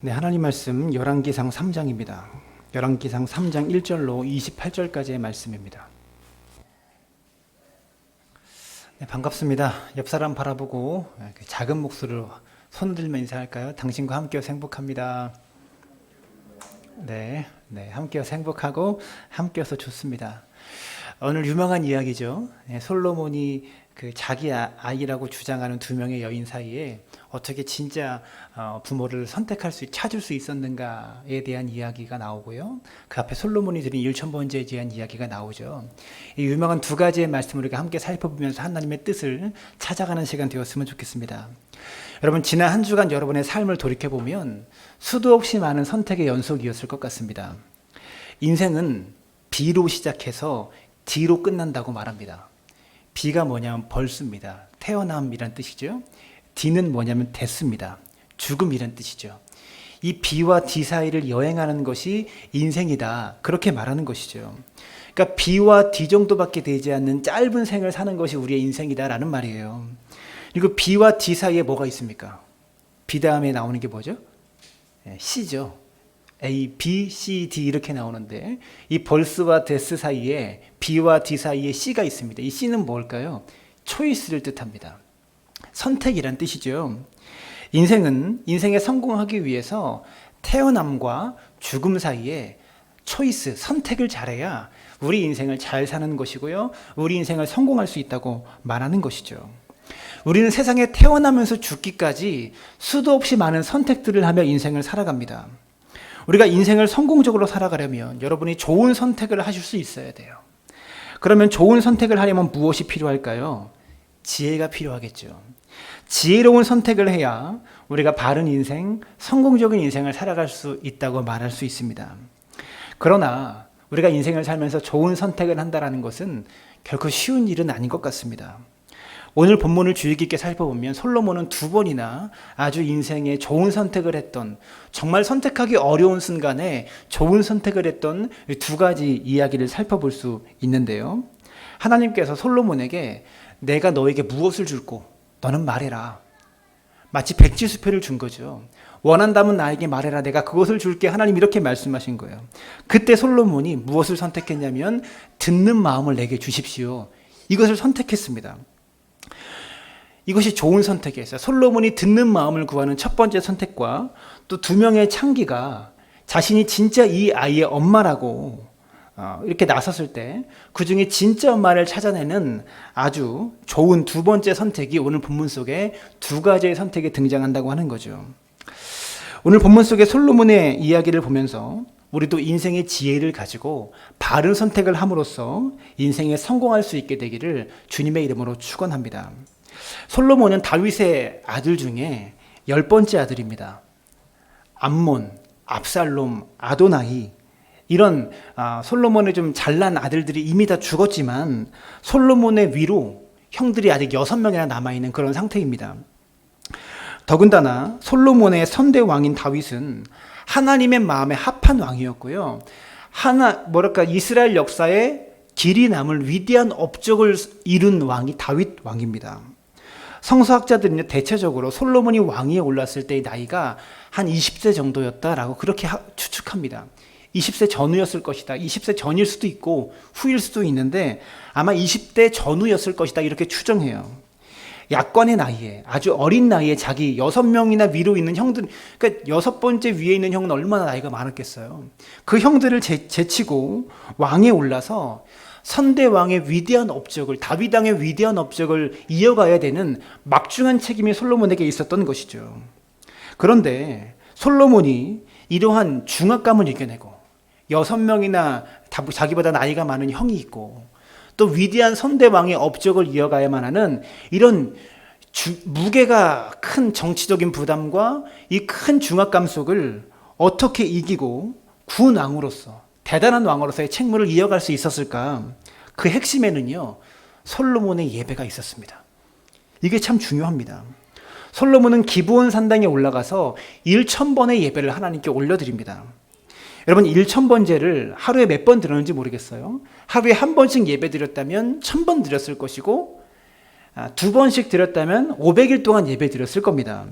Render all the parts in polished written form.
네, 하나님 말씀 열왕기상 3장입니다. 열왕기상 3장 1절로 28절까지의 말씀입니다. 네, 반갑습니다. 옆 사람 바라보고 작은 목소리로 손 들면 인사할까요? 당신과 함께여서 행복합니다. 네, 함께여서 행복하고 함께여서 좋습니다. 오늘 유명한 이야기죠. 솔로몬이 자기 아이라고 주장하는 두 명의 여인 사이에 어떻게 진짜 부모를 찾을 수 있었는가에 대한 이야기가 나오고요. 그 앞에 솔로몬이 드린 일천번제에 대한 이야기가 나오죠. 이 유명한 두 가지의 말씀을 우리가 함께 살펴보면서 하나님의 뜻을 찾아가는 시간 되었으면 좋겠습니다. 여러분, 지난 한 주간 여러분의 삶을 돌이켜보면 수도 없이 많은 선택의 연속이었을 것 같습니다. 인생은 B로 시작해서 D로 끝난다고 말합니다. B가 뭐냐면 벌수입니다. 태어남이란 뜻이죠. D는 뭐냐면 데스입니다. 죽음이란 뜻이죠. 이 B와 D 사이를 여행하는 것이 인생이다. 그렇게 말하는 것이죠. 그러니까 B와 D 정도밖에 되지 않는 짧은 생을 사는 것이 우리의 인생이다라는 말이에요. 그리고 B와 D 사이에 뭐가 있습니까? B 다음에 나오는 게 뭐죠? C죠. A, B, C, D 이렇게 나오는데 이 벌스와 데스 사이에 B와 D 사이에 C가 있습니다. 이 C는 뭘까요? 초이스를 뜻합니다. 선택이란 뜻이죠. 인생에 성공하기 위해서 태어남과 죽음 사이에 초이스, 선택을 잘해야 우리 인생을 잘 사는 것이고요. 우리 인생을 성공할 수 있다고 말하는 것이죠. 우리는 세상에 태어나면서 죽기까지 수도 없이 많은 선택들을 하며 인생을 살아갑니다. 우리가 인생을 성공적으로 살아가려면 여러분이 좋은 선택을 하실 수 있어야 돼요. 그러면 좋은 선택을 하려면 무엇이 필요할까요? 지혜가 필요하겠죠. 지혜로운 선택을 해야 우리가 바른 인생, 성공적인 인생을 살아갈 수 있다고 말할 수 있습니다. 그러나 우리가 인생을 살면서 좋은 선택을 한다는 것은 결코 쉬운 일은 아닌 것 같습니다. 오늘 본문을 주의 깊게 살펴보면 솔로몬은 두 번이나 아주 인생에 좋은 선택을 했던, 정말 선택하기 어려운 순간에 좋은 선택을 했던 두 가지 이야기를 살펴볼 수 있는데요. 하나님께서 솔로몬에게 내가 너에게 무엇을 줄고 너는 말해라. 마치 백지수표를 준 거죠. 원한다면 나에게 말해라. 내가 그것을 줄게. 하나님 이렇게 말씀하신 거예요. 그때 솔로몬이 무엇을 선택했냐면 듣는 마음을 내게 주십시오. 이것을 선택했습니다. 이것이 좋은 선택이었어요. 솔로몬이 듣는 마음을 구하는 첫 번째 선택과 또 두 명의 창기가 자신이 진짜 이 아이의 엄마라고 이렇게 나섰을 때 그 중에 진짜 엄마를 찾아내는 아주 좋은 두 번째 선택이 오늘 본문 속에 두 가지의 선택이 등장한다고 하는 거죠. 오늘 본문 속에 솔로몬의 이야기를 보면서 우리도 인생의 지혜를 가지고 바른 선택을 함으로써 인생에 성공할 수 있게 되기를 주님의 이름으로 축원합니다. 솔로몬은 다윗의 아들 중에 10번째 아들입니다. 암몬, 압살롬, 아도나이 이런 솔로몬의 좀 잘난 아들들이 이미 다 죽었지만 솔로몬의 위로 형들이 아직 6명이나 남아있는 그런 상태입니다. 더군다나 솔로몬의 선대 왕인 다윗은 하나님의 마음에 합한 왕이었고요. 이스라엘 역사에 길이 남을 위대한 업적을 이룬 왕이 다윗 왕입니다. 성서학자들은 대체적으로 솔로몬이 왕위에 올랐을 때의 나이가 한 20세 정도였다라고 그렇게 추측합니다. 20세 전후였을 것이다. 20세 전일 수도 있고 후일 수도 있는데 아마 20대 전후였을 것이다. 이렇게 추정해요. 약관의 나이에, 아주 어린 나이에 자기 6명이나 위로 있는 형들, 그러니까 6번째 위에 있는 형은 얼마나 나이가 많았겠어요. 그 형들을 제치고 왕에 올라서 선대왕의 위대한 업적을, 다윗 왕의 위대한 업적을 이어가야 되는 막중한 책임이 솔로몬에게 있었던 것이죠. 그런데 솔로몬이 이러한 중압감을 이겨내고 6명이나 자기보다 나이가 많은 형이 있고 또 위대한 선대왕의 업적을 이어가야만 하는 이런 무게가 큰 정치적인 부담과 이 큰 중압감 속을 어떻게 이기고 군 왕으로서, 대단한 왕으로서의 책무를 이어갈 수 있었을까? 그 핵심에는요, 솔로몬의 예배가 있었습니다. 이게 참 중요합니다. 솔로몬은 기브온 산당에 올라가서 1000번의 예배를 하나님께 올려드립니다. 여러분, 1000번제를 하루에 몇 번 드렸는지 모르겠어요. 하루에 한 번씩 예배 드렸다면 1000번 드렸을 것이고, 두 번씩 드렸다면 500일 동안 예배 드렸을 겁니다.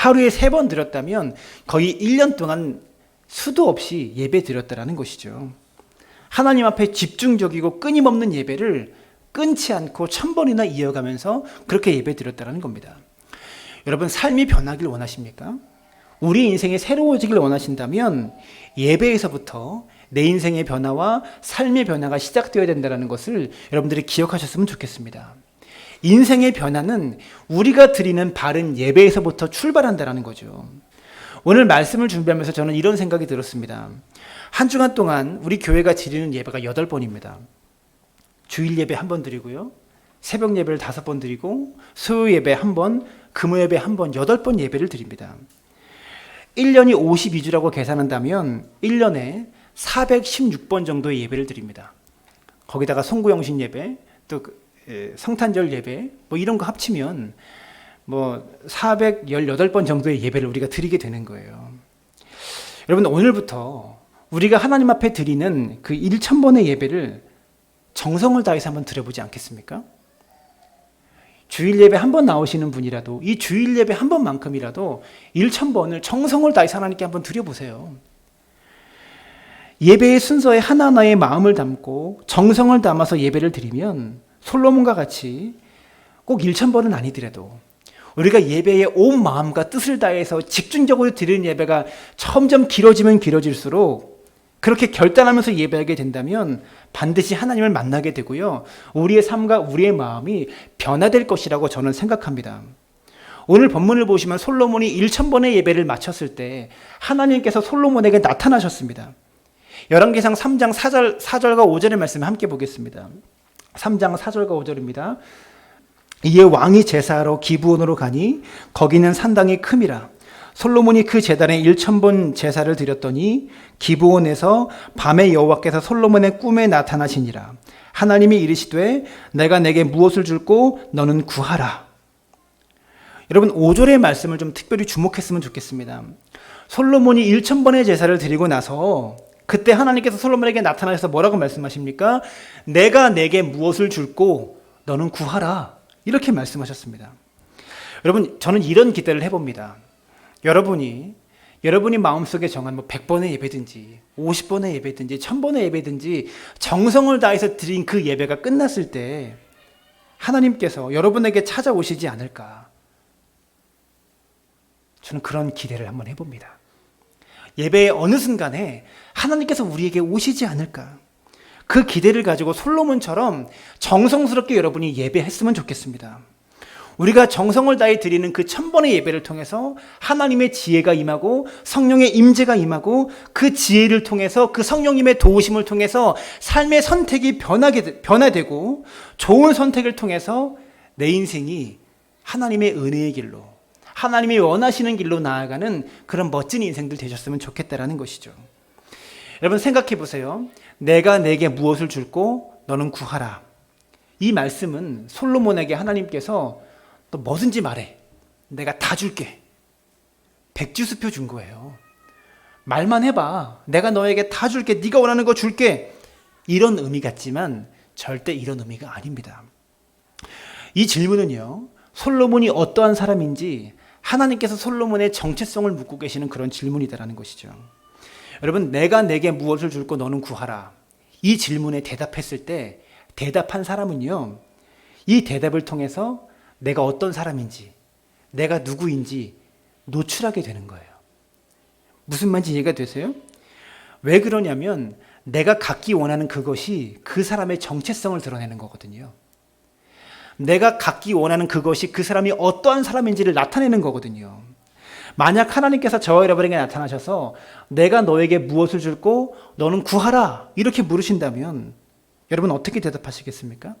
하루에 3번 드렸다면 거의 1년 동안 수도 없이 예배 드렸다라는 것이죠. 하나님 앞에 집중적이고 끊임없는 예배를 끊지 않고 1000번이나 이어가면서 그렇게 예배 드렸다는 겁니다. 여러분, 삶이 변하길 원하십니까? 우리 인생이 새로워지길 원하신다면 예배에서부터 내 인생의 변화와 삶의 변화가 시작되어야 된다는 것을 여러분들이 기억하셨으면 좋겠습니다. 인생의 변화는 우리가 드리는 바른 예배에서부터 출발한다는 거죠. 오늘 말씀을 준비하면서 저는 이런 생각이 들었습니다. 한 주간 동안 우리 교회가 드리는 예배가 8번입니다. 주일 예배 1번 드리고요, 새벽 예배를 5번 드리고, 수요 예배 1번, 금요 예배 1번, 8번 예배를 드립니다. 1년이 52주라고 계산한다면 1년에 416번 정도의 예배를 드립니다. 거기다가 송구영신 예배, 또 성탄절 예배, 이런 거 합치면 418번 정도의 예배를 우리가 드리게 되는 거예요. 여러분, 오늘부터 우리가 하나님 앞에 드리는 그 1000번의 예배를 정성을 다해서 한번 드려보지 않겠습니까? 주일 예배 1번 나오시는 분이라도 이 주일 예배 1번만큼이라도 1000번을 정성을 다해서 하나님께 한번 드려보세요. 예배의 순서에 하나하나의 마음을 담고 정성을 담아서 예배를 드리면 솔로몬과 같이 꼭 1000번은 아니더라도 우리가 예배에 온 마음과 뜻을 다해서 집중적으로 드리는 예배가 점점 길어지면 길어질수록 그렇게 결단하면서 예배하게 된다면 반드시 하나님을 만나게 되고요, 우리의 삶과 우리의 마음이 변화될 것이라고 저는 생각합니다. 오늘 본문을 보시면 솔로몬이 1000번의 예배를 마쳤을 때 하나님께서 솔로몬에게 나타나셨습니다. 열왕기상 3장 4절과 5절의 말씀을 함께 보겠습니다. 3장 4절과 5절입니다. 이에 왕이 제사하러 기브온으로 가니 거기는 산당이 큼이라. 솔로몬이 그 제단에 1000번 제사를 드렸더니 기브온에서 밤에 여호와께서 솔로몬의 꿈에 나타나시니라. 하나님이 이르시되 내가 내게 무엇을 줄고 너는 구하라. 여러분, 5절의 말씀을 좀 특별히 주목했으면 좋겠습니다. 솔로몬이 1000번의 제사를 드리고 나서 그때 하나님께서 솔로몬에게 나타나셔서 뭐라고 말씀하십니까? 내가 내게 무엇을 줄고 너는 구하라. 이렇게 말씀하셨습니다. 여러분, 저는 이런 기대를 해봅니다. 여러분이 마음속에 정한 100번의 예배든지 50번의 예배든지 1000번의 예배든지 정성을 다해서 드린 그 예배가 끝났을 때 하나님께서 여러분에게 찾아오시지 않을까? 저는 그런 기대를 한번 해봅니다. 예배의 어느 순간에 하나님께서 우리에게 오시지 않을까? 그 기대를 가지고 솔로몬처럼 정성스럽게 여러분이 예배했으면 좋겠습니다. 우리가 정성을 다해 드리는 그 1000번의 예배를 통해서 하나님의 지혜가 임하고 성령의 임재가 임하고 그 지혜를 통해서 그 성령님의 도우심을 통해서 삶의 선택이 변화되고 좋은 선택을 통해서 내 인생이 하나님의 은혜의 길로, 하나님이 원하시는 길로 나아가는 그런 멋진 인생들 되셨으면 좋겠다라는 것이죠. 여러분, 생각해 보세요. 내가 내게 무엇을 줄고 너는 구하라. 이 말씀은 솔로몬에게 하나님께서 너 뭐든지 말해. 내가 다 줄게. 백지수표 준 거예요. 말만 해봐. 내가 너에게 다 줄게. 네가 원하는 거 줄게. 이런 의미 같지만 절대 이런 의미가 아닙니다. 이 질문은요, 솔로몬이 어떠한 사람인지 하나님께서 솔로몬의 정체성을 묻고 계시는 그런 질문이다라는 것이죠. 여러분, 내가 내게 무엇을 줄고 너는 구하라. 이 질문에 대답했을 때 대답한 사람은요, 이 대답을 통해서 내가 어떤 사람인지, 내가 누구인지 노출하게 되는 거예요. 무슨 말인지 이해가 되세요? 왜 그러냐면 내가 갖기 원하는 그것이 그 사람의 정체성을 드러내는 거거든요. 내가 갖기 원하는 그것이 그 사람이 어떠한 사람인지를 나타내는 거거든요. 만약 하나님께서 저와 여러분에게 나타나셔서 내가 너에게 무엇을 줄고 너는 구하라 이렇게 물으신다면 여러분 어떻게 대답하시겠습니까?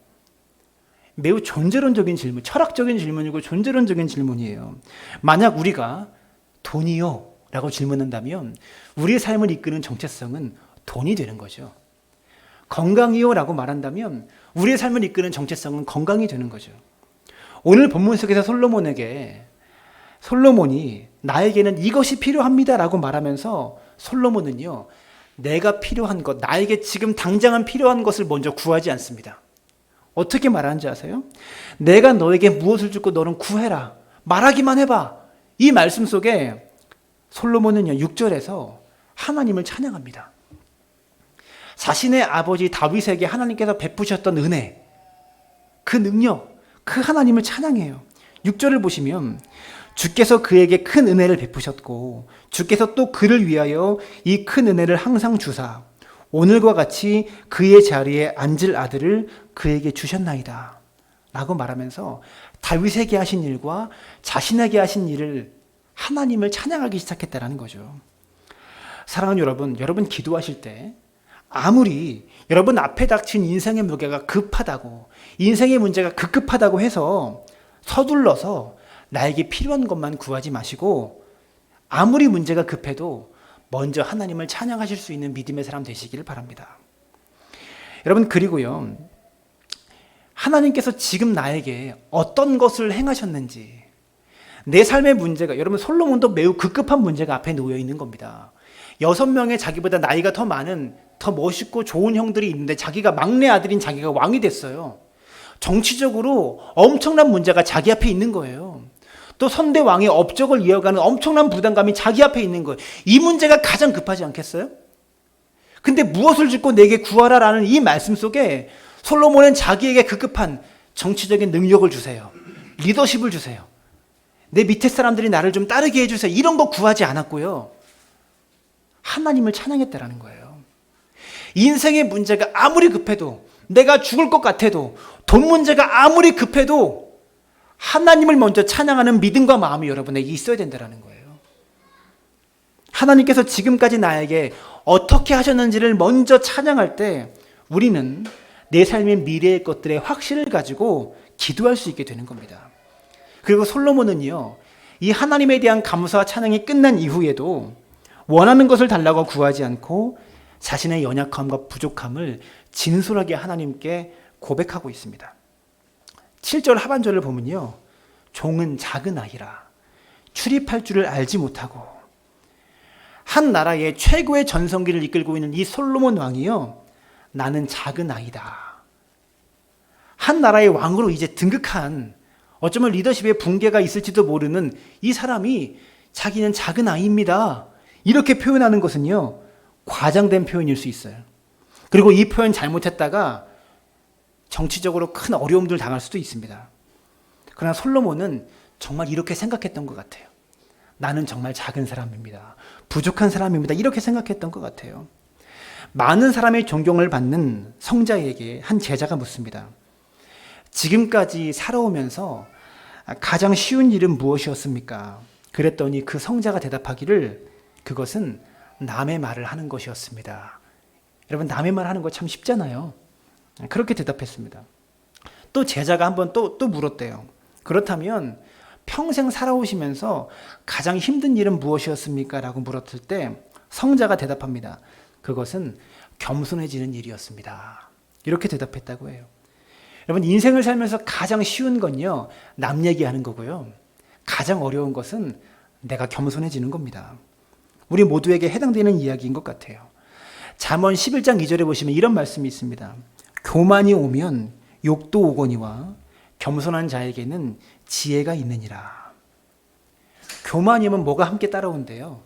매우 존재론적인 질문, 철학적인 질문이고 존재론적인 질문이에요. 만약 우리가 돈이요? 라고 질문한다면 우리의 삶을 이끄는 정체성은 돈이 되는 거죠. 건강이요? 라고 말한다면 우리의 삶을 이끄는 정체성은 건강이 되는 거죠. 오늘 본문 속에서 솔로몬이 나에게는 이것이 필요합니다 라고 말하면서 솔로몬은요, 내가 필요한 것, 나에게 지금 당장은 필요한 것을 먼저 구하지 않습니다. 어떻게 말하는지 아세요? 내가 너에게 무엇을 줄고 너는 구해라. 말하기만 해봐. 이 말씀 속에 솔로몬은요 6절에서 하나님을 찬양합니다. 자신의 아버지 다윗에게 하나님께서 베푸셨던 은혜, 그 능력, 그 하나님을 찬양해요. 6절을 보시면 주께서 그에게 큰 은혜를 베푸셨고 주께서 또 그를 위하여 이 큰 은혜를 항상 주사 오늘과 같이 그의 자리에 앉을 아들을 그에게 주셨나이다 라고 말하면서 다윗에게 하신 일과 자신에게 하신 일을 하나님을 찬양하기 시작했다는 거죠. 사랑하는 여러분 기도하실 때 아무리 여러분 앞에 닥친 인생의 무게가 급하다고, 인생의 문제가 급급하다고 해서 서둘러서 나에게 필요한 것만 구하지 마시고 아무리 문제가 급해도 먼저 하나님을 찬양하실 수 있는 믿음의 사람 되시기를 바랍니다. 여러분, 그리고요, 하나님께서 지금 나에게 어떤 것을 행하셨는지, 내 삶의 문제가, 여러분 솔로몬도 매우 급급한 문제가 앞에 놓여 있는 겁니다. 6명의 자기보다 나이가 더 많은, 더 멋있고 좋은 형들이 있는데 자기가 막내 아들인 자기가 왕이 됐어요. 정치적으로 엄청난 문제가 자기 앞에 있는 거예요. 또 선대 왕의 업적을 이어가는 엄청난 부담감이 자기 앞에 있는 거예요. 이 문제가 가장 급하지 않겠어요? 근데 무엇을 짓고 내게 구하라라는 이 말씀 속에 솔로몬은 자기에게 급급한 정치적인 능력을 주세요. 리더십을 주세요. 내 밑에 사람들이 나를 좀 따르게 해주세요. 이런 거 구하지 않았고요. 하나님을 찬양했다라는 거예요. 인생의 문제가 아무리 급해도, 내가 죽을 것 같아도, 돈 문제가 아무리 급해도 하나님을 먼저 찬양하는 믿음과 마음이 여러분에게 있어야 된다는 거예요. 하나님께서 지금까지 나에게 어떻게 하셨는지를 먼저 찬양할 때 우리는 내 삶의 미래의 것들의 확신을 가지고 기도할 수 있게 되는 겁니다. 그리고 솔로몬은요, 이 하나님에 대한 감사와 찬양이 끝난 이후에도 원하는 것을 달라고 구하지 않고 자신의 연약함과 부족함을 진솔하게 하나님께 고백하고 있습니다. 7절 하반절을 보면요, 종은 작은 아이라 출입할 줄을 알지 못하고, 한 나라의 최고의 전성기를 이끌고 있는 이 솔로몬 왕이요, 나는 작은 아이다. 한 나라의 왕으로 이제 등극한, 어쩌면 리더십의 붕괴가 있을지도 모르는 이 사람이 자기는 작은 아이입니다. 이렇게 표현하는 것은요, 과장된 표현일 수 있어요. 그리고 이 표현 잘못했다가 정치적으로 큰 어려움들 당할 수도 있습니다. 그러나 솔로몬은 정말 이렇게 생각했던 것 같아요. 나는 정말 작은 사람입니다. 부족한 사람입니다. 이렇게 생각했던 것 같아요. 많은 사람의 존경을 받는 성자에게 한 제자가 묻습니다. 지금까지 살아오면서 가장 쉬운 일은 무엇이었습니까? 그랬더니 그 성자가 대답하기를 그것은 남의 말을 하는 것이었습니다. 여러분, 남의 말 하는 거 참 쉽잖아요. 그렇게 대답했습니다. 또 제자가 한번 또 물었대요. 그렇다면 평생 살아오시면서 가장 힘든 일은 무엇이었습니까? 라고 물었을 때 성자가 대답합니다. 그것은 겸손해지는 일이었습니다. 이렇게 대답했다고 해요. 여러분, 인생을 살면서 가장 쉬운 건요, 남 얘기하는 거고요. 가장 어려운 것은 내가 겸손해지는 겁니다. 우리 모두에게 해당되는 이야기인 것 같아요. 잠언 11장 2절에 보시면 이런 말씀이 있습니다. 교만이 오면 욕도 오거니와 겸손한 자에게는 지혜가 있느니라. 교만이 오면 뭐가 함께 따라온대요?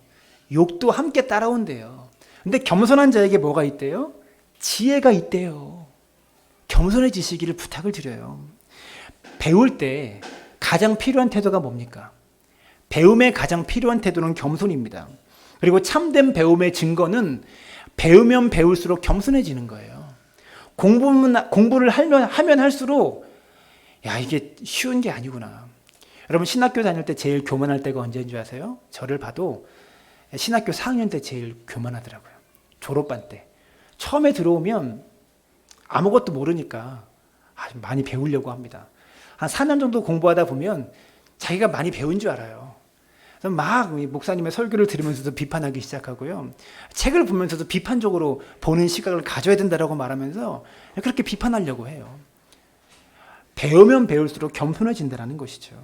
욕도 함께 따라온대요. 근데 겸손한 자에게 뭐가 있대요? 지혜가 있대요. 겸손해지시기를 부탁을 드려요. 배울 때 가장 필요한 태도가 뭡니까? 배움에 가장 필요한 태도는 겸손입니다. 그리고 참된 배움의 증거는 배우면 배울수록 겸손해지는 거예요. 공부를 하면 할수록 야, 이게 쉬운 게 아니구나. 여러분, 신학교 다닐 때 제일 교만할 때가 언제인 줄 아세요? 저를 봐도 신학교 4학년 때 제일 교만하더라고요. 졸업반 때. 처음에 들어오면 아무것도 모르니까 많이 배우려고 합니다. 한 4년 정도 공부하다 보면 자기가 많이 배운 줄 알아요. 그래서 막 목사님의 설교를 들으면서도 비판하기 시작하고요. 책을 보면서도 비판적으로 보는 시각을 가져야 된다고 말하면서 그렇게 비판하려고 해요. 배우면 배울수록 겸손해진다는 것이죠.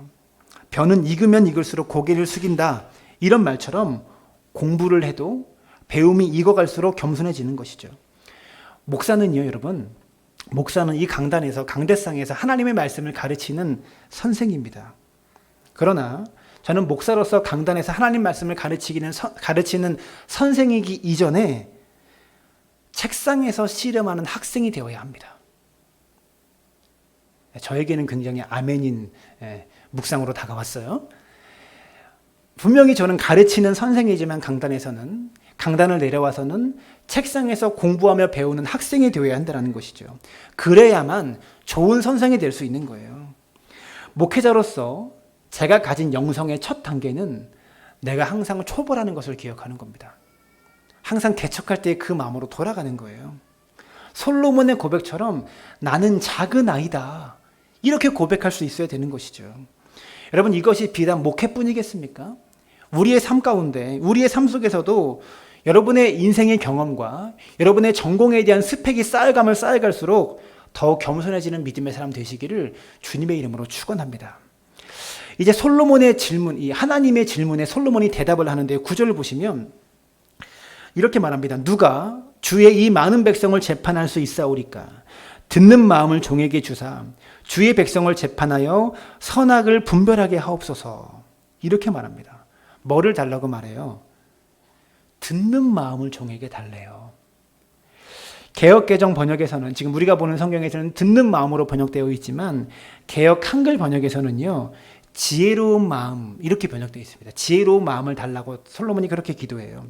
벼는 익으면 익을수록 고개를 숙인다. 이런 말처럼 공부를 해도 배움이 익어갈수록 겸손해지는 것이죠. 목사는요, 여러분, 목사는 이 강단에서, 강대상에서 하나님의 말씀을 가르치는 선생입니다. 그러나 저는 목사로서 강단에서 하나님 말씀을 가르치는 선생이기 이전에 책상에서 씨름하는 학생이 되어야 합니다. 저에게는 굉장히 아멘인 묵상으로 다가왔어요. 분명히 저는 가르치는 선생이지만 강단을 내려와서는 책상에서 공부하며 배우는 학생이 되어야 한다는 것이죠. 그래야만 좋은 선생이 될 수 있는 거예요. 목회자로서 제가 가진 영성의 첫 단계는 내가 항상 초보라는 것을 기억하는 겁니다. 항상 개척할 때 그 마음으로 돌아가는 거예요. 솔로몬의 고백처럼 나는 작은 아이다. 이렇게 고백할 수 있어야 되는 것이죠. 여러분, 이것이 비단 목회뿐이겠습니까? 우리의 삶 가운데, 우리의 삶 속에서도 여러분의 인생의 경험과 여러분의 전공에 대한 스펙이 쌓여갈수록 더욱 겸손해지는 믿음의 사람 되시기를 주님의 이름으로 축원합니다. 이제 솔로몬의 질문, 이 하나님의 질문에 솔로몬이 대답을 하는데 9절을 보시면 이렇게 말합니다. 누가 주의 이 많은 백성을 재판할 수 있사오리까? 듣는 마음을 종에게 주사 주의 백성을 재판하여 선악을 분별하게 하옵소서. 이렇게 말합니다. 뭐를 달라고 말해요? 듣는 마음을 종에게 달래요. 개역개정 번역에서는, 지금 우리가 보는 성경에서는 듣는 마음으로 번역되어 있지만 개역 한글 번역에서는요, 지혜로운 마음 이렇게 번역되어 있습니다. 지혜로운 마음을 달라고 솔로몬이 그렇게 기도해요.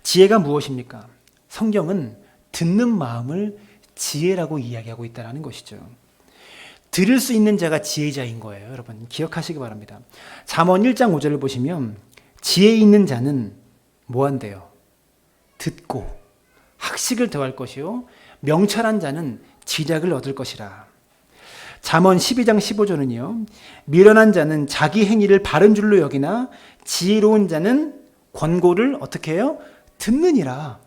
지혜가 무엇입니까? 성경은 듣는 마음을 지혜라고 이야기하고 있다는 것이죠. 들을 수 있는 자가 지혜자인 거예요. 여러분 기억하시기 바랍니다. 잠언 1장 5절을 보시면 지혜 있는 자는 뭐한대요? 듣고 학식을 더할 것이요 명철한 자는 지략을 얻을 것이라. 잠언 12장 15절은요, 미련한 자는 자기 행위를 바른 줄로 여기나 지혜로운 자는 권고를 어떻게 해요? 듣느니라.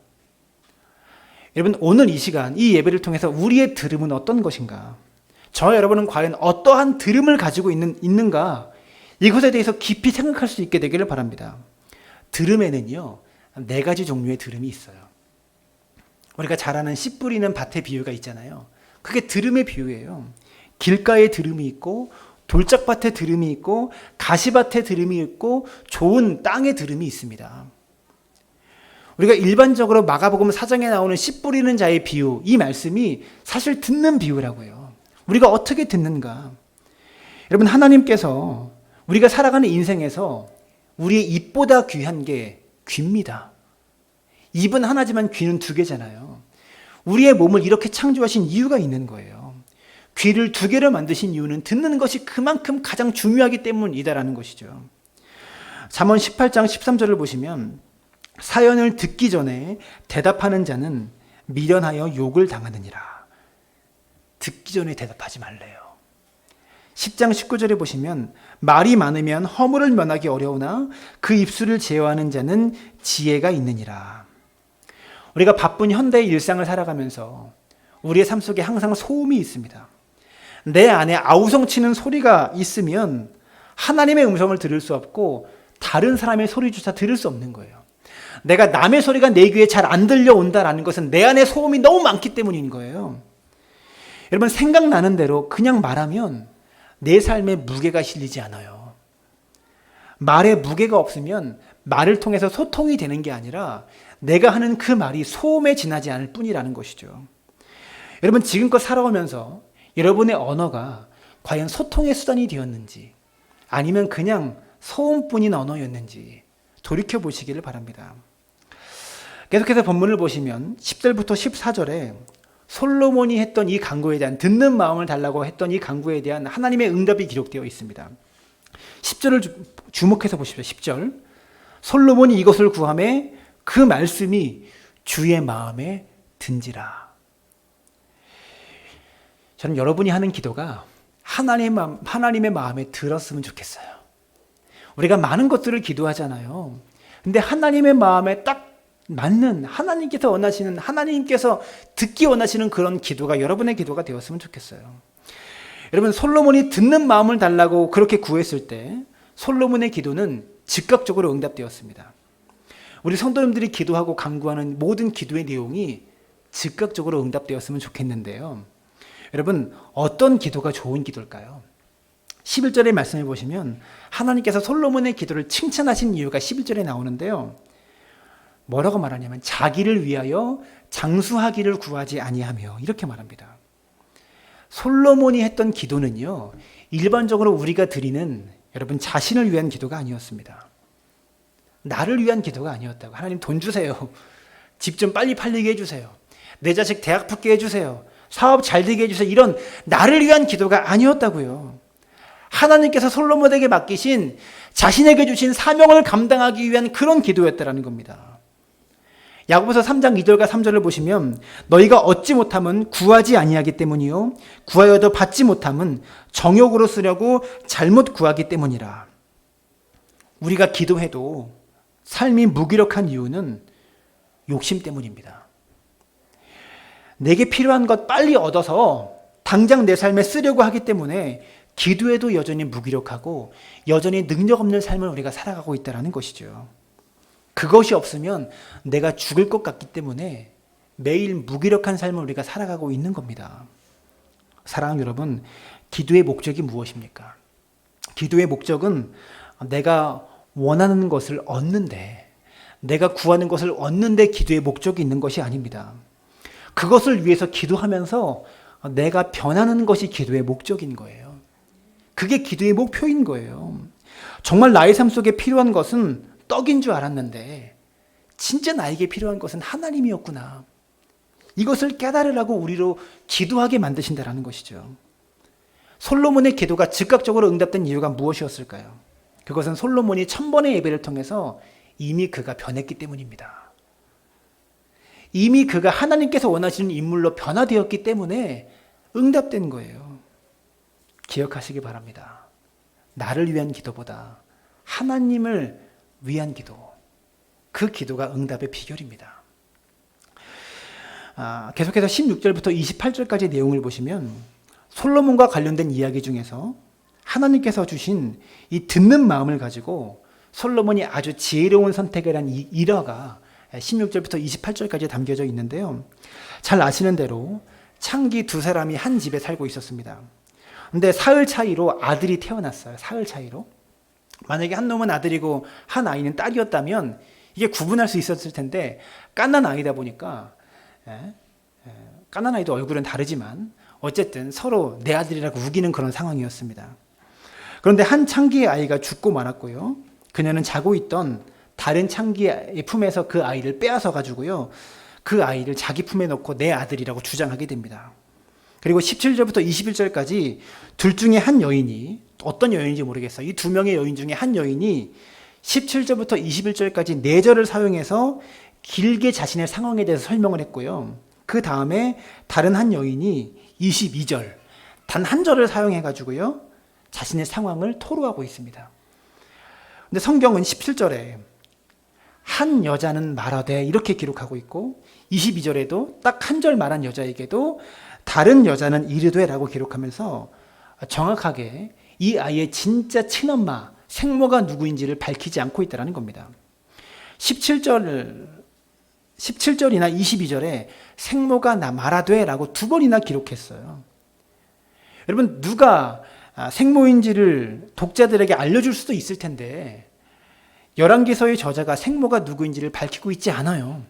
여러분, 오늘 이 시간 이 예배를 통해서 우리의 들음은 어떤 것인가? 저와 여러분은 과연 어떠한 들음을 가지고 있는가? 이것에 대해서 깊이 생각할 수 있게 되기를 바랍니다. 들음에는요, 4가지 종류의 들음이 있어요. 우리가 잘 아는 씨 뿌리는 밭의 비유가 있잖아요. 그게 들음의 비유예요. 길가에 들음이 있고 돌짝밭에 들음이 있고 가시밭에 들음이 있고 좋은 땅에 들음이 있습니다. 우리가 일반적으로 마가복음 4장에 나오는 씨 뿌리는 자의 비유, 이 말씀이 사실 듣는 비유라고 해요. 우리가 어떻게 듣는가? 여러분, 하나님께서 우리가 살아가는 인생에서 우리의 입보다 귀한 게 귀입니다. 입은 하나지만 귀는 2개잖아요. 우리의 몸을 이렇게 창조하신 이유가 있는 거예요. 귀를 2개를 만드신 이유는 듣는 것이 그만큼 가장 중요하기 때문이다라는 것이죠. 잠언 18장 13절을 보시면 사연을 듣기 전에 대답하는 자는 미련하여 욕을 당하느니라. 듣기 전에 대답하지 말래요. 10장 19절에 보시면 말이 많으면 허물을 면하기 어려우나 그 입술을 제어하는 자는 지혜가 있느니라. 우리가 바쁜 현대의 일상을 살아가면서 우리의 삶 속에 항상 소음이 있습니다. 내 안에 아우성치는 소리가 있으면 하나님의 음성을 들을 수 없고 다른 사람의 소리조차 들을 수 없는 거예요. 내가 남의 소리가 내 귀에 잘 안 들려온다라는 것은 내 안에 소음이 너무 많기 때문인 거예요. 여러분, 생각나는 대로 그냥 말하면 내 삶에 무게가 실리지 않아요. 말에 무게가 없으면 말을 통해서 소통이 되는 게 아니라 내가 하는 그 말이 소음에 지나지 않을 뿐이라는 것이죠. 여러분, 지금껏 살아오면서 여러분의 언어가 과연 소통의 수단이 되었는지 아니면 그냥 소음뿐인 언어였는지 돌이켜 보시기를 바랍니다. 계속해서 본문을 보시면 10절부터 14절에 솔로몬이 했던 이 간구에 대한, 듣는 마음을 달라고 했던 이 간구에 대한 하나님의 응답이 기록되어 있습니다. 10절을 주목해서 보십시오. 10절. 솔로몬이 이것을 구하매 그 말씀이 주의 마음에 든지라. 저는 여러분이 하는 기도가 하나님의 마음에 들었으면 좋겠어요. 우리가 많은 것들을 기도하잖아요. 근데 하나님의 마음에 딱 맞는, 하나님께서 원하시는, 하나님께서 듣기 원하시는 그런 기도가 여러분의 기도가 되었으면 좋겠어요. 여러분, 솔로몬이 듣는 마음을 달라고 그렇게 구했을 때 솔로몬의 기도는 즉각적으로 응답되었습니다. 우리 성도님들이 기도하고 간구하는 모든 기도의 내용이 즉각적으로 응답되었으면 좋겠는데요. 여러분, 어떤 기도가 좋은 기도일까요? 11절의 말씀을 보시면 하나님께서 솔로몬의 기도를 칭찬하신 이유가 11절에 나오는데요. 뭐라고 말하냐면 자기를 위하여 장수하기를 구하지 아니하며 이렇게 말합니다. 솔로몬이 했던 기도는요, 일반적으로 우리가 드리는 여러분 자신을 위한 기도가 아니었습니다. 나를 위한 기도가 아니었다고. 하나님 돈 주세요. 집 좀 빨리 팔리게 해주세요. 내 자식 대학 붙게 해주세요. 사업 잘 되게 해주세요. 이런 나를 위한 기도가 아니었다고요. 하나님께서 솔로몬에게 맡기신 자신에게 주신 사명을 감당하기 위한 그런 기도였다라는 겁니다. 야고보서 3장 2절과 3절을 보시면 너희가 얻지 못함은 구하지 아니하기 때문이요 구하여도 받지 못함은 정욕으로 쓰려고 잘못 구하기 때문이라. 우리가 기도해도 삶이 무기력한 이유는 욕심 때문입니다. 내게 필요한 것 빨리 얻어서 당장 내 삶에 쓰려고 하기 때문에 기도해도 여전히 무기력하고 여전히 능력 없는 삶을 우리가 살아가고 있다는 것이죠. 그것이 없으면 내가 죽을 것 같기 때문에 매일 무기력한 삶을 우리가 살아가고 있는 겁니다. 사랑하는 여러분, 기도의 목적이 무엇입니까? 기도의 목적은 내가 원하는 것을 얻는데, 내가 구하는 것을 얻는데 기도의 목적이 있는 것이 아닙니다. 그것을 위해서 기도하면서 내가 변하는 것이 기도의 목적인 거예요. 그게 기도의 목표인 거예요. 정말 나의 삶 속에 필요한 것은 떡인 줄 알았는데 진짜 나에게 필요한 것은 하나님이었구나. 이것을 깨달으라고 우리로 기도하게 만드신다는 것이죠. 솔로몬의 기도가 즉각적으로 응답된 이유가 무엇이었을까요? 그것은 솔로몬이 1000번의 예배를 통해서 이미 그가 변했기 때문입니다. 이미 그가 하나님께서 원하시는 인물로 변화되었기 때문에 응답된 거예요. 기억하시기 바랍니다. 나를 위한 기도보다 하나님을 위한 기도, 그 기도가 응답의 비결입니다. 계속해서 16절부터 28절까지 내용을 보시면 솔로몬과 관련된 이야기 중에서 하나님께서 주신 이 듣는 마음을 가지고 솔로몬이 아주 지혜로운 선택을 한 이 일화가 16절부터 28절까지 담겨져 있는데요. 잘 아시는 대로 창기 두 사람이 한 집에 살고 있었습니다. 근데 사흘 차이로 아들이 태어났어요. 사흘 차이로. 만약에 한 놈은 아들이고 한 아이는 딸이었다면 이게 구분할 수 있었을 텐데 갓난 아이다 보니까 갓난 아이도 얼굴은 다르지만 어쨌든 서로 내 아들이라고 우기는 그런 상황이었습니다. 그런데 한 창기의 아이가 죽고 말았고요. 그녀는 자고 있던 다른 창기의 품에서 그 아이를 빼앗아 가지고요. 그 아이를 자기 품에 넣고 내 아들이라고 주장하게 됩니다. 그리고 17절부터 21절까지 둘 중에 한 여인이, 어떤 여인인지 모르겠어요. 이 두 명의 여인 중에 한 여인이 17절부터 21절까지 4절을 사용해서 길게 자신의 상황에 대해서 설명을 했고요. 그 다음에 다른 한 여인이 22절, 단 한 절을 사용해 가지고요. 자신의 상황을 토로하고 있습니다. 근데 성경은 17절에 한 여자는 말하되 이렇게 기록하고 있고 22절에도 딱 한 절 말한 여자에게도 다른 여자는 이르되라고 기록하면서 정확하게 이 아이의 진짜 친엄마, 생모가 누구인지를 밝히지 않고 있다는 겁니다. 17절이나 22절에 생모가 나 말하되라고 2번이나 기록했어요. 여러분, 누가 생모인지를 독자들에게 알려줄 수도 있을 텐데 열왕기서의 저자가 생모가 누구인지를 밝히고 있지 않아요.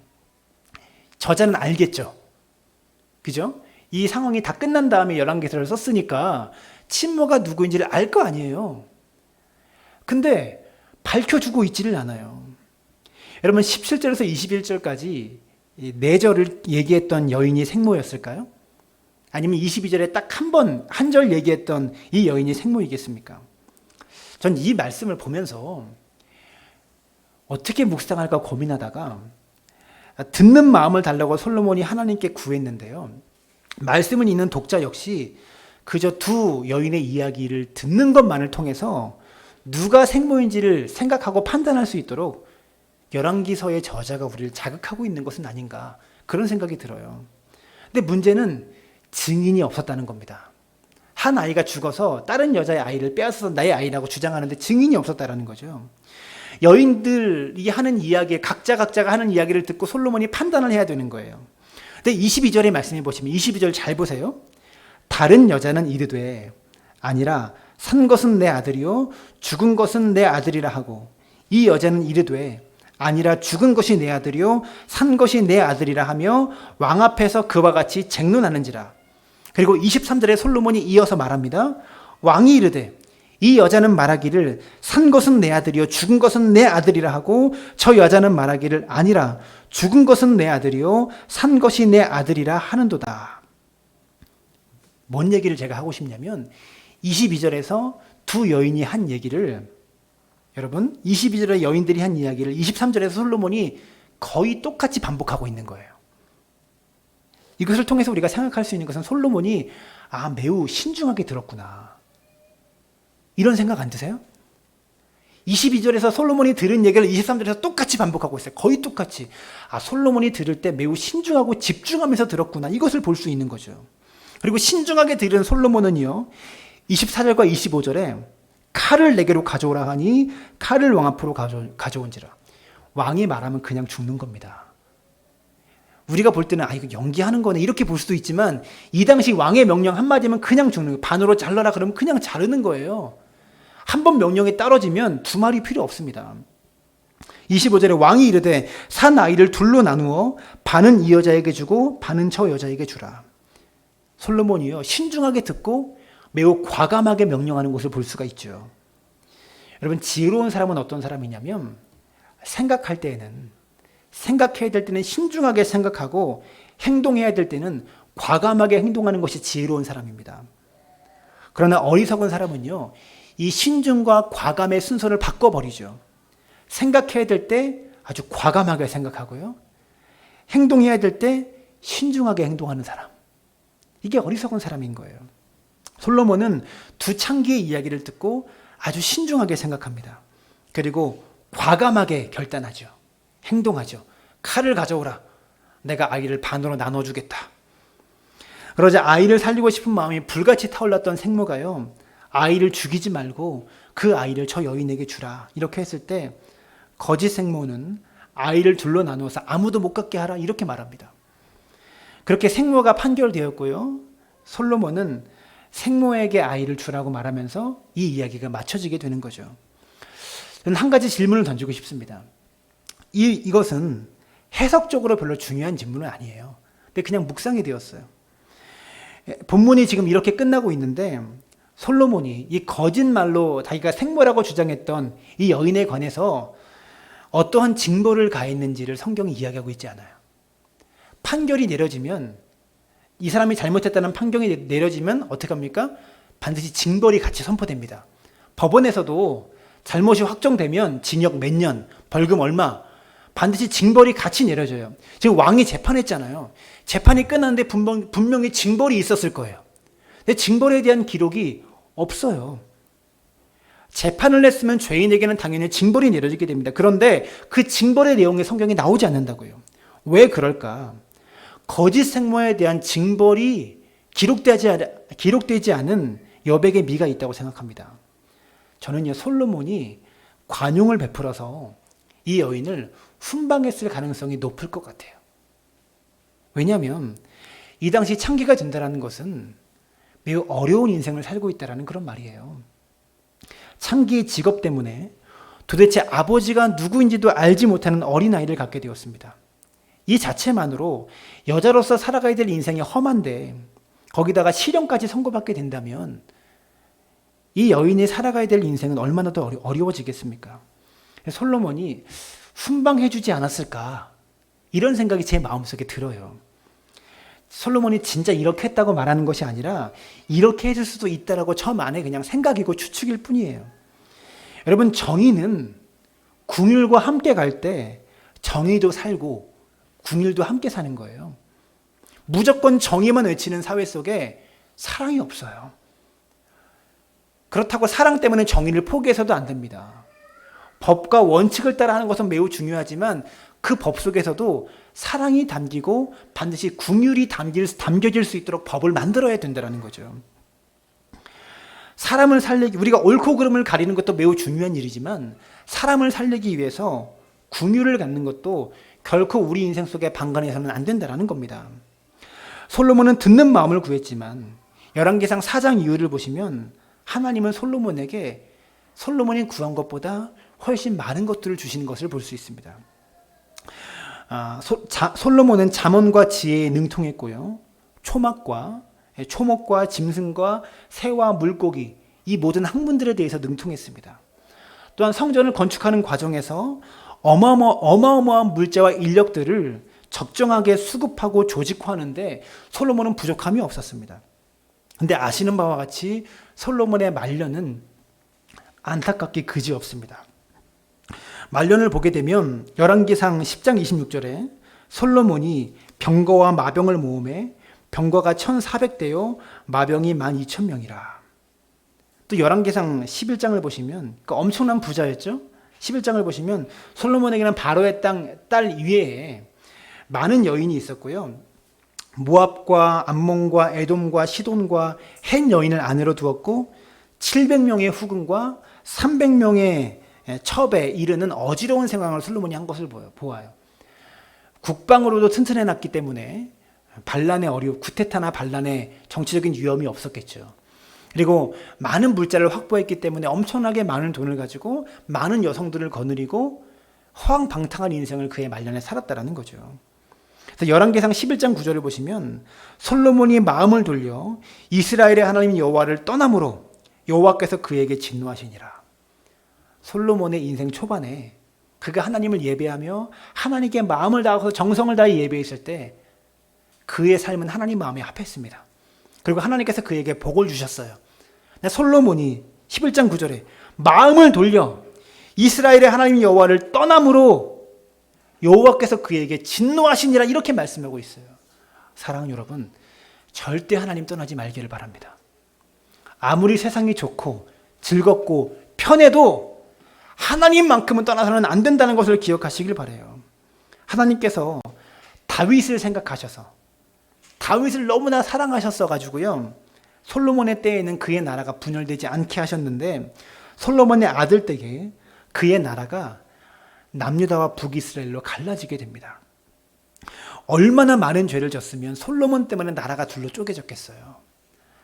저자는 알겠죠. 그죠? 이 상황이 다 끝난 다음에 열왕기서를 썼으니까 친모가 누구인지를 알 거 아니에요. 근데 밝혀주고 있지를 않아요. 여러분, 17절에서 21절까지 4절을 얘기했던 여인이 생모였을까요? 아니면 22절에 딱 한 절 얘기했던 이 여인이 생모이겠습니까? 전 이 말씀을 보면서 어떻게 묵상할까 고민하다가 듣는 마음을 달라고 솔로몬이 하나님께 구했는데요. 말씀을 읽는 독자 역시 그저 두 여인의 이야기를 듣는 것만을 통해서 누가 생모인지를 생각하고 판단할 수 있도록 열왕기서의 저자가 우리를 자극하고 있는 것은 아닌가, 그런 생각이 들어요. 근데 문제는 증인이 없었다는 겁니다. 한 아이가 죽어서 다른 여자의 아이를 빼앗아서 나의 아이라고 주장하는데 증인이 없었다는 거죠. 여인들이 하는 이야기에 각자가 하는 이야기를 듣고 솔로몬이 판단을 해야 되는 거예요. 근데 22절의 말씀을 보시면 22절 잘 보세요. 다른 여자는 이르되 아니라 산 것은 내 아들이요 죽은 것은 내 아들이라 하고 이 여자는 이르되 아니라 죽은 것이 내 아들이요 산 것이 내 아들이라 하며 왕 앞에서 그와 같이 쟁론하는지라. 그리고 23절에 솔로몬이 이어서 말합니다. 왕이 이르되 이 여자는 말하기를 산 것은 내 아들이요 죽은 것은 내 아들이라 하고 저 여자는 말하기를 아니라 죽은 것은 내 아들이요 산 것이 내 아들이라 하는도다. 뭔 얘기를 제가 하고 싶냐면 22절에서 두 여인이 한 얘기를, 여러분 22절에 여인들이 한 이야기를 23절에서 솔로몬이 거의 똑같이 반복하고 있는 거예요. 이것을 통해서 우리가 생각할 수 있는 것은 솔로몬이 매우 신중하게 들었구나, 이런 생각 안 드세요? 22절에서 솔로몬이 들은 얘기를 23절에서 똑같이 반복하고 있어요. 거의 똑같이. 솔로몬이 들을 때 매우 신중하고 집중하면서 들었구나, 이것을 볼 수 있는 거죠. 그리고 신중하게 들은 솔로몬은요 24절과 25절에 칼을 내게로 가져오라 하니 칼을 왕 앞으로 가져온지라. 왕이 말하면 그냥 죽는 겁니다. 우리가 볼 때는 이거 연기하는 거네 이렇게 볼 수도 있지만 이 당시 왕의 명령 한마디면 그냥 죽는 거예요. 반으로 잘라라 그러면 그냥 자르는 거예요. 한 번 명령이 떨어지면 두 말이 필요 없습니다. 25절에 왕이 이르되 산 아이를 둘로 나누어 반은 이 여자에게 주고 반은 저 여자에게 주라. 솔로몬이요 신중하게 듣고 매우 과감하게 명령하는 것을 볼 수가 있죠. 여러분 지혜로운 사람은 어떤 사람이냐면 생각할 때에는, 생각해야 될 때는 신중하게 생각하고 행동해야 될 때는 과감하게 행동하는 것이 지혜로운 사람입니다. 그러나 어리석은 사람은요 이 신중과 과감의 순서를 바꿔버리죠. 생각해야 될 때 아주 과감하게 생각하고요, 행동해야 될 때 신중하게 행동하는 사람, 이게 어리석은 사람인 거예요. 솔로몬은 두 창기의 이야기를 듣고 아주 신중하게 생각합니다. 그리고 과감하게 결단하죠. 행동하죠. 칼을 가져오라. 내가 아이를 반으로 나눠주겠다. 그러자 아이를 살리고 싶은 마음이 불같이 타올랐던 생모가요 아이를 죽이지 말고 그 아이를 저 여인에게 주라, 이렇게 했을 때 거짓 생모는 아이를 둘로 나누어서 아무도 못 갖게 하라, 이렇게 말합니다. 그렇게 생모가 판결되었고요 솔로몬은 생모에게 아이를 주라고 말하면서 이 이야기가 맞춰지게 되는 거죠. 저는 한 가지 질문을 던지고 싶습니다. 이것은 해석적으로 별로 중요한 질문은 아니에요. 근데 그냥 묵상이 되었어요. 본문이 지금 이렇게 끝나고 있는데 솔로몬이 이 거짓말로 자기가 생모라고 주장했던 이 여인에 관해서 어떠한 징벌을 가했는지를 성경이 이야기하고 있지 않아요. 판결이 내려지면, 이 사람이 잘못했다는 판결이 내려지면 어떻게 합니까? 반드시 징벌이 같이 선포됩니다. 법원에서도 잘못이 확정되면 징역 몇 년, 벌금 얼마, 반드시 징벌이 같이 내려져요. 지금 왕이 재판했잖아요. 재판이 끝났는데 분명히 징벌이 있었을 거예요. 근데 징벌에 대한 기록이 없어요. 재판을 했으면 죄인에게는 당연히 징벌이 내려지게 됩니다. 그런데 그 징벌의 내용이 성경에 나오지 않는다고요. 왜 그럴까? 거짓 생모에 대한 징벌이 기록되지 않은 여백의 미가 있다고 생각합니다. 저는요 솔로몬이 관용을 베풀어서 이 여인을 훈방했을 가능성이 높을 것 같아요. 왜냐하면 이 당시 창기가 된다는 것은 매우 어려운 인생을 살고 있다는 그런 말이에요. 창기의 직업 때문에 도대체 아버지가 누구인지도 알지 못하는 어린아이를 갖게 되었습니다. 이 자체만으로 여자로서 살아가야 될 인생이 험한데 거기다가 실형까지 선고받게 된다면 이 여인이 살아가야 될 인생은 얼마나 더 어려워지겠습니까? 솔로몬이 훈방해주지 않았을까, 이런 생각이 제 마음속에 들어요. 솔로몬이 진짜 이렇게 했다고 말하는 것이 아니라 이렇게 해줄 수도 있다라고 저 안에 그냥 생각이고 추측일 뿐이에요. 여러분 정의는 궁율과 함께 갈 때 정의도 살고 궁율도 함께 사는 거예요. 무조건 정의만 외치는 사회 속에 사랑이 없어요. 그렇다고 사랑 때문에 정의를 포기해서도 안 됩니다. 법과 원칙을 따라 하는 것은 매우 중요하지만 그 법 속에서도 사랑이 담기고 반드시 궁율이 담겨질 수 있도록 법을 만들어야 된다는 거죠. 사람을 살리기, 우리가 옳고 그름을 가리는 것도 매우 중요한 일이지만 사람을 살리기 위해서 궁율을 갖는 것도 결코 우리 인생 속에 방관해서는 안 된다는 겁니다. 솔로몬은 듣는 마음을 구했지만 열왕기상 4장 이후를 보시면 하나님은 솔로몬이 구한 것보다 훨씬 많은 것들을 주시는 것을 볼 수 있습니다. 솔로몬은 잠언과 지혜에 능통했고요. 초목과 짐승과 새와 물고기, 이 모든 학문들에 대해서 능통했습니다. 또한 성전을 건축하는 과정에서 어마어마한 물자와 인력들을 적정하게 수급하고 조직화하는데 솔로몬은 부족함이 없었습니다. 근데 아시는 바와 같이 솔로몬의 말년은 안타깝게 그지없습니다. 말년을 보게 되면 열왕기상 10장 26절에 솔로몬이 병거와 마병을 모으매 병거가 1,400대요 마병이 12,000명이라. 또 열왕기상 11장을 보시면 엄청난 부자였죠. 11장을 보시면 솔로몬에게는 바로의 딸 이외에 많은 여인이 있었고요. 모압과 암몬과 에돔과 시돈과 헷 여인을 아내로 두었고 700명의 후궁과 300명의 첩에 이르는 어지러운 생활을 솔로몬이 한 것을 보아요. 국방으로도 튼튼해놨기 때문에 쿠데타나 반란의 정치적인 위험이 없었겠죠. 그리고 많은 물자를 확보했기 때문에 엄청나게 많은 돈을 가지고 많은 여성들을 거느리고 허황방탕한 인생을 그의 말년에 살았다라는 거죠. 그래서 열왕기상 11장 9절을 보시면 솔로몬이 마음을 돌려 이스라엘의 하나님 여호와를 떠남으로 여호와께서 그에게 진노하시니라. 솔로몬의 인생 초반에 그가 하나님을 예배하며 하나님께 마음을 다하고 정성을 다해 예배했을 때 그의 삶은 하나님 마음에 합했습니다. 그리고 하나님께서 그에게 복을 주셨어요. 솔로몬이 11장 9절에 마음을 돌려 이스라엘의 하나님 여호와를 떠남으로 여호와께서 그에게 진노하시니라 이렇게 말씀하고 있어요. 사랑하는 여러분, 절대 하나님 떠나지 말기를 바랍니다. 아무리 세상이 좋고 즐겁고 편해도 하나님만큼은 떠나서는 안 된다는 것을 기억하시길 바라요. 하나님께서 다윗을 생각하셔서 다윗을 너무나 사랑하셨어가지고요, 솔로몬의 때에는 그의 나라가 분열되지 않게 하셨는데 솔로몬의 아들 때에 그의 나라가 남유다와 북이스라엘로 갈라지게 됩니다. 얼마나 많은 죄를 졌으면 솔로몬 때문에 나라가 둘로 쪼개졌겠어요.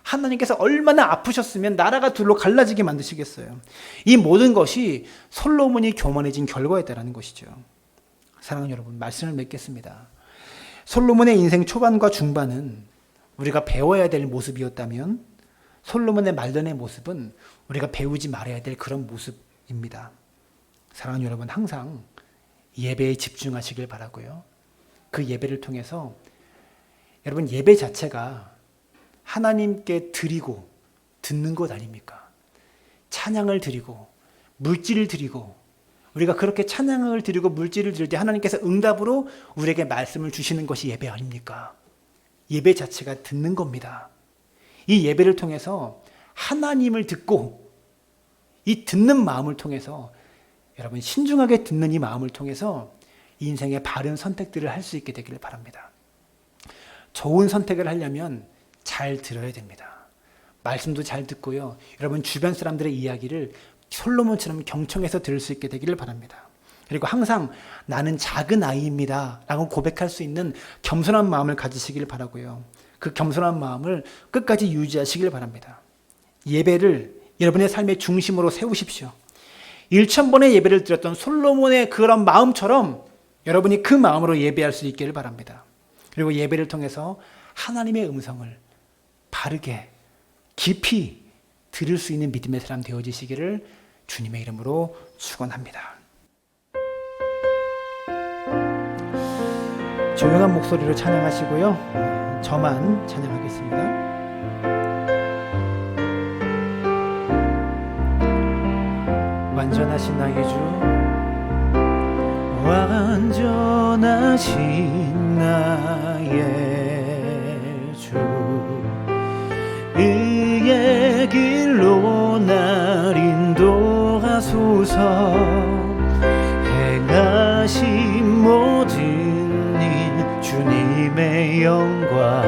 하나님께서 얼마나 아프셨으면 나라가 둘로 갈라지게 만드시겠어요. 이 모든 것이 솔로몬이 교만해진 결과였다는 것이죠. 사랑하는 여러분, 말씀을 맺겠습니다. 솔로몬의 인생 초반과 중반은 우리가 배워야 될 모습이었다면 솔로몬의 말년의 모습은 우리가 배우지 말아야 될 그런 모습입니다. 사랑하는 여러분, 항상 예배에 집중하시길 바라고요. 그 예배를 통해서 여러분, 예배 자체가 하나님께 드리고 듣는 것 아닙니까? 찬양을 드리고 물질을 드리고, 우리가 그렇게 찬양을 드리고 물질을 드릴 때 하나님께서 응답으로 우리에게 말씀을 주시는 것이 예배 아닙니까? 예배 자체가 듣는 겁니다. 이 예배를 통해서 하나님을 듣고 이 듣는 마음을 통해서 여러분, 신중하게 듣는 이 마음을 통해서 인생의 바른 선택들을 할 수 있게 되기를 바랍니다. 좋은 선택을 하려면 잘 들어야 됩니다. 말씀도 잘 듣고요. 여러분, 주변 사람들의 이야기를 솔로몬처럼 경청해서 들을 수 있게 되기를 바랍니다. 그리고 항상 나는 작은 아이입니다 라고 고백할 수 있는 겸손한 마음을 가지시길 바라고요. 그 겸손한 마음을 끝까지 유지하시길 바랍니다. 예배를 여러분의 삶의 중심으로 세우십시오. 1000번의 예배를 드렸던 솔로몬의 그런 마음처럼 여러분이 그 마음으로 예배할 수 있기를 바랍니다. 그리고 예배를 통해서 하나님의 음성을 바르게 깊이 들을 수 있는 믿음의 사람 되어지시기를 주님의 이름으로 축원합니다. 조용한 목소리로 찬양하시고요. 저만 찬양하겠습니다. 완전하신 나의 주, 완전하신 나의 주, 의의 길로 날 인도하소서. 행하신 모든 일 주님의 영광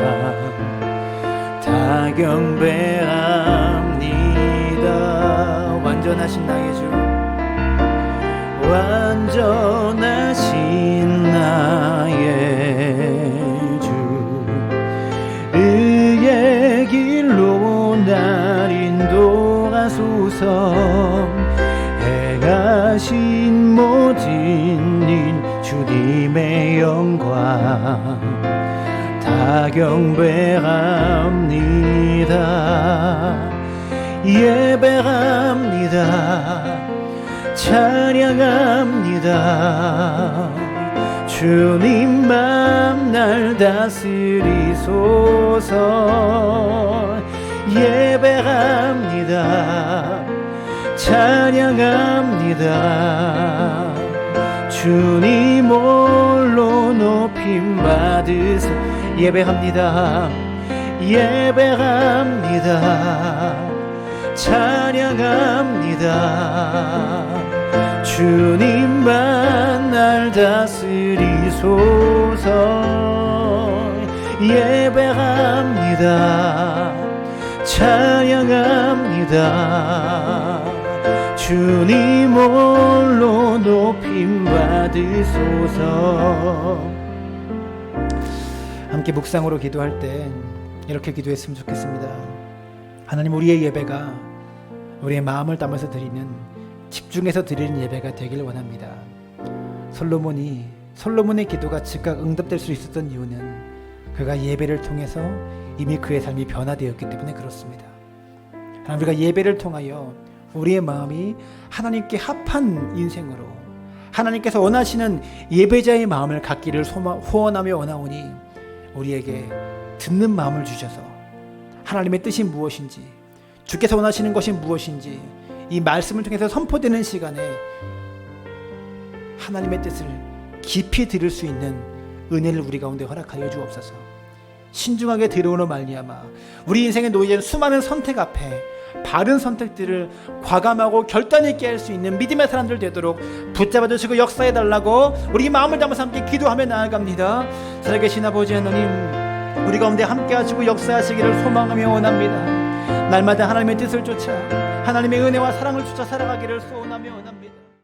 다 경배합니다. 완전하신 나의 주, 완전하신 나의 주, 의의 길로 날 인도하소서. 하신 모든 일 주님의 영광 다 경배합니다. 예배합니다. 찬양합니다. 주님만 날 다스리소서. 예배합니다. 찬양합니다. 주님 홀로 높임 받으소. 예배합니다. 예배합니다. 찬양합니다. 주님만 날 다스리소서. 예배합니다. 찬양합니다. 주님 홀로 높임 받으소서. 함께 묵상으로 기도할 때 이렇게 기도했으면 좋겠습니다. 하나님, 우리의 예배가 우리의 마음을 담아서 드리는, 집중해서 드리는 예배가 되길 원합니다. 솔로몬의 기도가 즉각 응답될 수 있었던 이유는 그가 예배를 통해서 이미 그의 삶이 변화되었기 때문에 그렇습니다. 하나님, 우리가 예배를 통하여 우리의 마음이 하나님께 합한 인생으로, 하나님께서 원하시는 예배자의 마음을 갖기를 후원하며 원하오니 우리에게 듣는 마음을 주셔서 하나님의 뜻이 무엇인지, 주께서 원하시는 것이 무엇인지 이 말씀을 통해서 선포되는 시간에 하나님의 뜻을 깊이 들을 수 있는 은혜를 우리 가운데 허락하여 주옵소서. 신중하게 들어오는 말미암아 우리 인생에 놓여진 수많은 선택 앞에 바른 선택들을 과감하고 결단 있게 할 수 있는 믿음의 사람들 되도록 붙잡아 주시고 역사해 달라고 우리 마음을 담아서 함께 기도하며 나아갑니다. 살아계신 아버지 하나님, 우리 가운데 함께 하시고 역사하시기를 소망하며 원합니다. 날마다 하나님의 뜻을 쫓아 하나님의 은혜와 사랑을 쫓아 살아가기를 소원하며 원합니다.